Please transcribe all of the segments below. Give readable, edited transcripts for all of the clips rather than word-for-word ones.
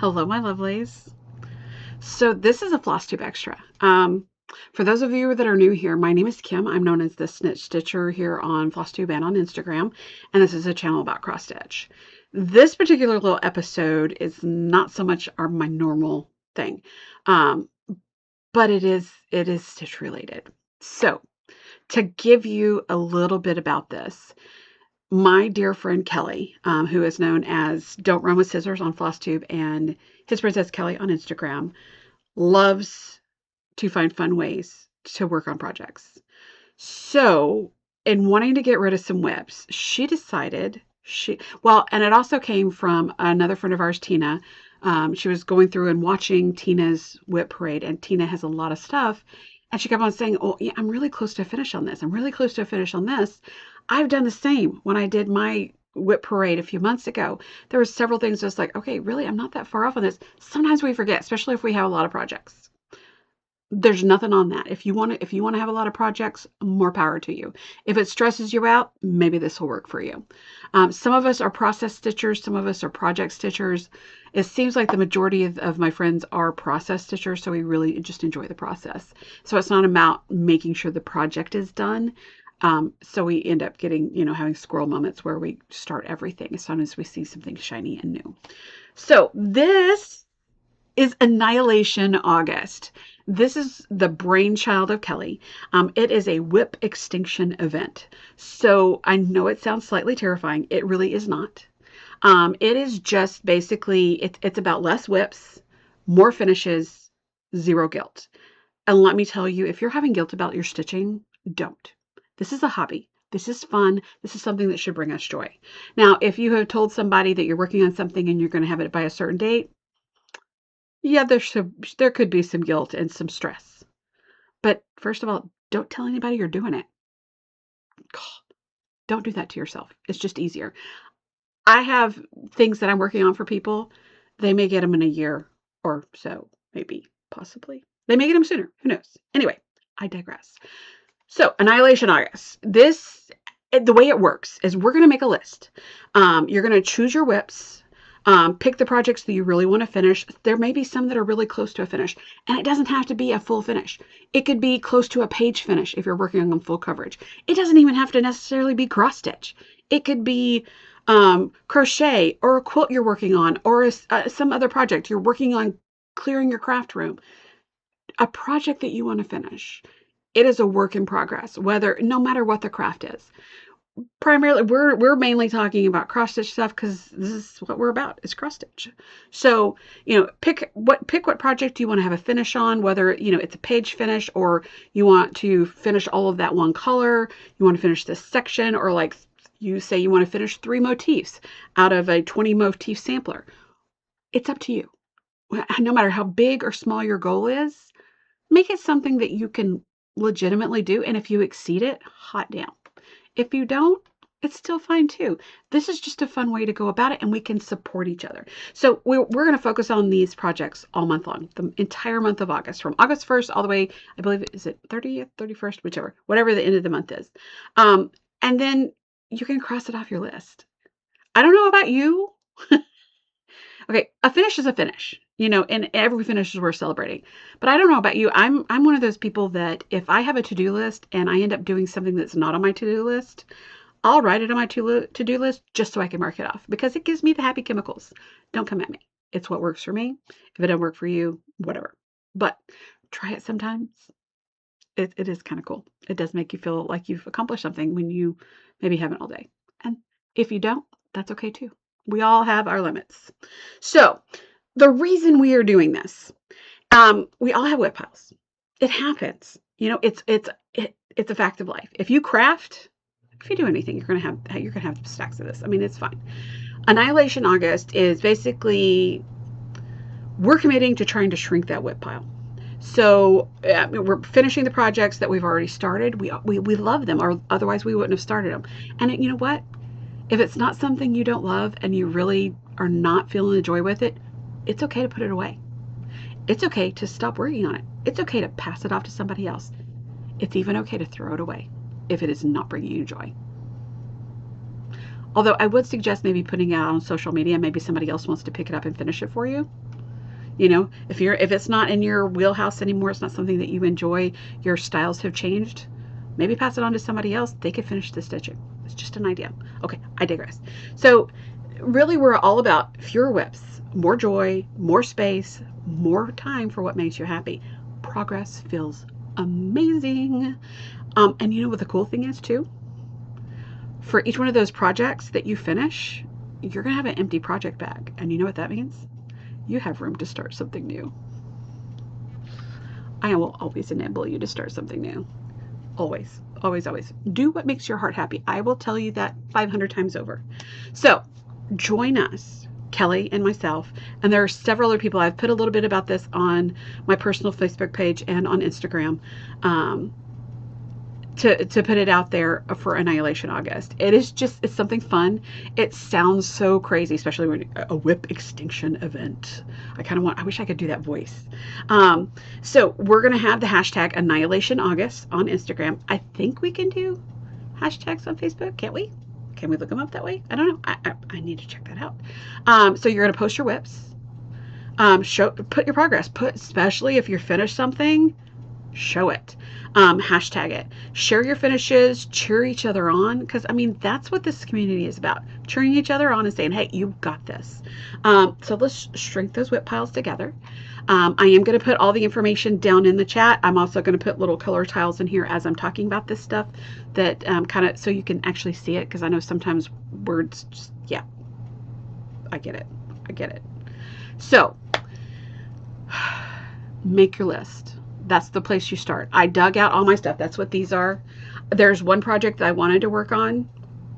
Hello, my lovelies. So this is a FlossTube extra. For those of you that are new here, my name is Kim. I'm known as the Snitch Stitcher here on FlossTube and on Instagram, and this is a channel about cross stitch. This particular little episode is not so much my normal thing, um, but it is stitch related. So to give you a little bit about this, my dear friend Kelly, who is known as Don't Run with Scissors on FlossTube and His Princess Kelly on Instagram, loves to find fun ways to work on projects. So, in wanting to get rid of some WIPs, she decided and it also came from another friend of ours, Tina. She was going through and watching Tina's WIP parade, and Tina has a lot of stuff. And she kept on saying, "Oh, yeah, I'm really close to a finish on this. I'm really close to a finish on this." I've done the same when I did my WIP parade a few months ago. There were several things just like, okay, really, I'm not that far off on this. Sometimes we forget, especially if we have a lot of projects. There's nothing on that. If you want to have a lot of projects, more power to you. If it stresses you out, maybe this will work for you. Some of us are process stitchers. Some of us are project stitchers. It seems like the majority of my friends are process stitchers, so we really just enjoy the process. So it's not about making sure the project is done. So we end up getting, having squirrel moments where we start everything as soon as we see something shiny and new. So this is Annihilation August. This is the brainchild of Kelly. It is a WIP Extinction event. So I know it sounds slightly terrifying. It really is not. It is just basically, it's about less WIPs, more finishes, zero guilt. And let me tell you, if you're having guilt about your stitching, don't. This is a hobby. This is fun. This is something that should bring us joy. Now, if you have told somebody that you're working on something and you're going to have it by a certain date, yeah, there could be some guilt and some stress. But first of all, don't tell anybody you're doing it. Don't do that to yourself. It's just easier. I have things that I'm working on for people. They may get them in a year or so, maybe, possibly. They may get them sooner. Who knows? Anyway, I digress. So, Annihilation August. The way it works is we're going to make a list. You're going to choose your WIPs. Pick the projects that you really want to finish. There may be some that are really close to a finish, and it doesn't have to be a full finish. It could be close to a page finish if you're working on full coverage. It doesn't even have to necessarily be cross stitch. It could be crochet or a quilt you're working on, or some other project you're working on, clearing your craft room. A project that you want to finish. It is a work in progress, no matter what the craft is. Primarily, we're mainly talking about cross stitch stuff because this is what we're about, is cross stitch. So, pick what project you want to have a finish on, whether, it's a page finish or you want to finish all of that one color, you want to finish this section, or like you say you want to finish 3 motifs out of a 20 motif sampler. It's up to you. No matter how big or small your goal is, make it something that you can legitimately do. And if you exceed it, hot damn. If you don't, it's still fine too. This is just a fun way to go about it, and we can support each other. So we're going to focus on these projects all month long, the entire month of August, from August 1st all the way, I believe, is it 30th, 31st, whatever the end of the month is. And then you can cross it off your list. I don't know about you. Okay, a finish is a finish, and every finish is worth celebrating. But I don't know about you. I'm one of those people that if I have a to-do list and I end up doing something that's not on my to-do list, I'll write it on my to-do list just so I can mark it off because it gives me the happy chemicals. Don't come at me. It's what works for me. If it doesn't work for you, whatever. But try it sometimes. It is kind of cool. It does make you feel like you've accomplished something when you maybe haven't all day. And if you don't, that's okay too. We all have our limits. So the reason we are doing this, we all have WIP piles. It happens. It's a fact of life. If you craft, if you do anything, you're gonna have stacks of this. I mean, it's fine. Annihilation August is basically we're committing to trying to shrink that WIP pile. So we're finishing the projects that we've already started. We love them, or otherwise we wouldn't have started them. And you know what? If it's not something you don't love and you really are not feeling the joy with it, it's okay to put it away. It's okay to stop working on it. It's okay to pass it off to somebody else. It's even okay to throw it away if it is not bringing you joy. Although I would suggest maybe putting it out on social media. Maybe somebody else wants to pick it up and finish it for you. You know, if it's not in your wheelhouse anymore, it's not something that you enjoy, your styles have changed, maybe pass it on to somebody else. They could finish the stitching. It's just an idea. Okay, I digress. So really, we're all about fewer WIPs, more joy, more space, more time for what makes you happy. Progress feels amazing. And you know what the cool thing is too? For each one of those projects that you finish, you're going to have an empty project bag. And you know what that means? You have room to start something new. I will always enable you to start something new. Always, always, always. Do what makes your heart happy. I will tell you that 500 times over. So join us, Kelly and myself, and there are several other people. I've put a little bit about this on my personal Facebook page and on Instagram. To put it out there for Annihilation August. It's something fun. It sounds so crazy, especially when a WIP Extinction event. I wish I could do that voice. So we're going to have the hashtag Annihilation August on Instagram. I think we can do hashtags on Facebook, can't we? Can we look them up that way? I don't know. I need to check that out. So you're going to post your WIPs. Put your progress. Especially if you're finished something, show it. Hashtag it. Share your finishes. Cheer each other on. Because, I mean, that's what this community is about. Cheering each other on and saying, hey, you got this. So let's shrink those WIP piles together. I am going to put all the information down in the chat. I'm also going to put little color tiles in here as I'm talking about this stuff that kind of so you can actually see it. Because I know sometimes words just, yeah, I get it. I get it. So make your list. That's the place you start. I dug out all my stuff. That's what these are. There's one project that I wanted to work on.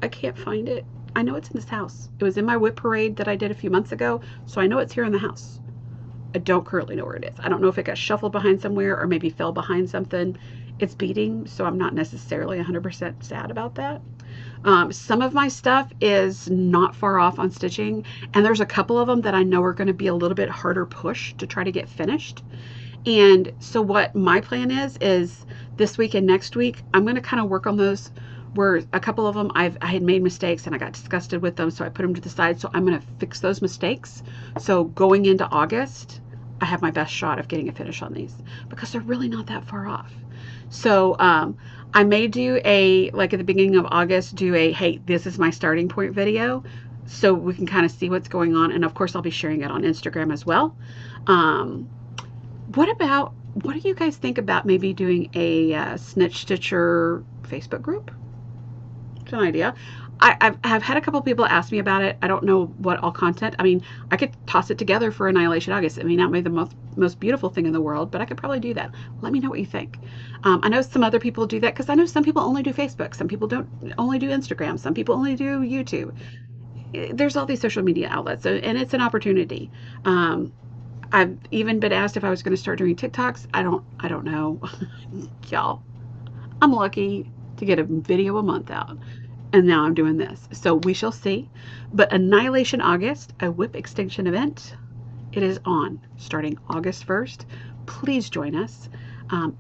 I can't find it. I know it's in this house. It was in my WIP parade that I did a few months ago, so I know it's here in the house. I don't currently know where it is. I don't know if it got shuffled behind somewhere or maybe fell behind something. It's beating, so I'm not necessarily 100% sad about that. Some of my stuff is not far off on stitching, and there's a couple of them that I know are going to be a little bit harder push to try to get finished. And so what my plan is this week and next week, I'm going to kind of work on those where a couple of them I had made mistakes and I got disgusted with them. So I put them to the side. So I'm going to fix those mistakes. So going into August, I have my best shot of getting a finish on these because they're really not that far off. So I may do like at the beginning of August, hey, this is my starting point video. So we can kind of see what's going on. And of course, I'll be sharing it on Instagram as well. What do you guys think about maybe doing a Snitch Stitcher Facebook group? It's an idea. I've had a couple people ask me about it. I don't know what all content. I mean, I could toss it together for Annihilation August. It may not be the most beautiful thing in the world, but I could probably do that. Let me know what you think. I know some other people do that because I know some people only do Facebook. Some people don't only do Instagram. Some people only do YouTube. There's all these social media outlets, and it's an opportunity. I've even been asked if I was going to start doing TikToks. I don't know. Y'all, I'm lucky to get a video a month out. And now I'm doing this. So we shall see. But Annihilation August, a WIP Extinction event, it is on starting August 1st. Please join us.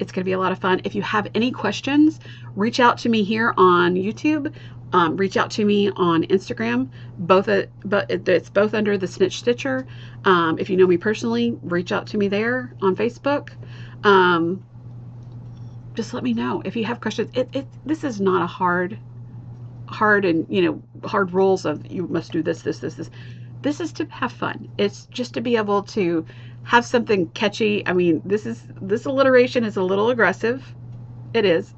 It's going to be a lot of fun. If you have any questions, reach out to me here on YouTube. Reach out to me on Instagram. It's both under the Snitch Stitcher. If you know me personally, reach out to me there on Facebook. Just let me know if you have questions. This is not a hard and hard rules of you must do this. This is to have fun. It's just to be able to have something catchy. I mean, this alliteration is a little aggressive. It is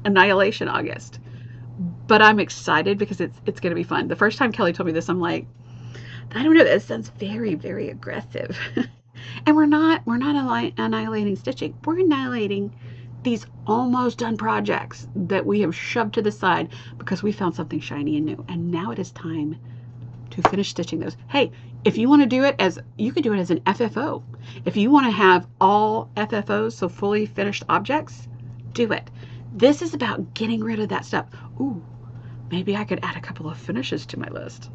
Annihilation August. But I'm excited because it's going to be fun. The first time Kelly told me this, I'm like, I don't know, that sounds very, very aggressive. And we're not annihilating stitching. We're annihilating these almost done projects that we have shoved to the side because we found something shiny and new. And now it is time to finish stitching those. Hey, if you want to do it you could do it as an FFO. If you want to have all FFOs, so fully finished objects, do it. This is about getting rid of that stuff. Ooh, maybe I could add a couple of finishes to my list.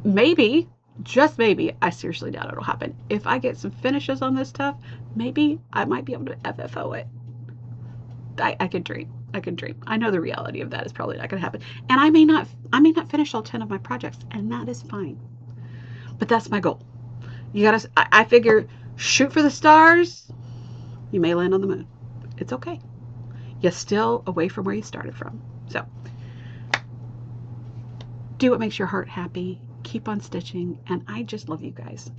Maybe, just maybe, I seriously doubt it'll happen. If I get some finishes on this stuff, maybe I might be able to FFO it. I could dream. I know the reality of that is probably not going to happen. And I may not finish all 10 of my projects, and that is fine. But that's my goal, You gotta, I figure, shoot for the stars. You may land on the moon. It's okay. You're still away from where you started from. So, do what makes your heart happy. Keep on stitching. And I just love you guys.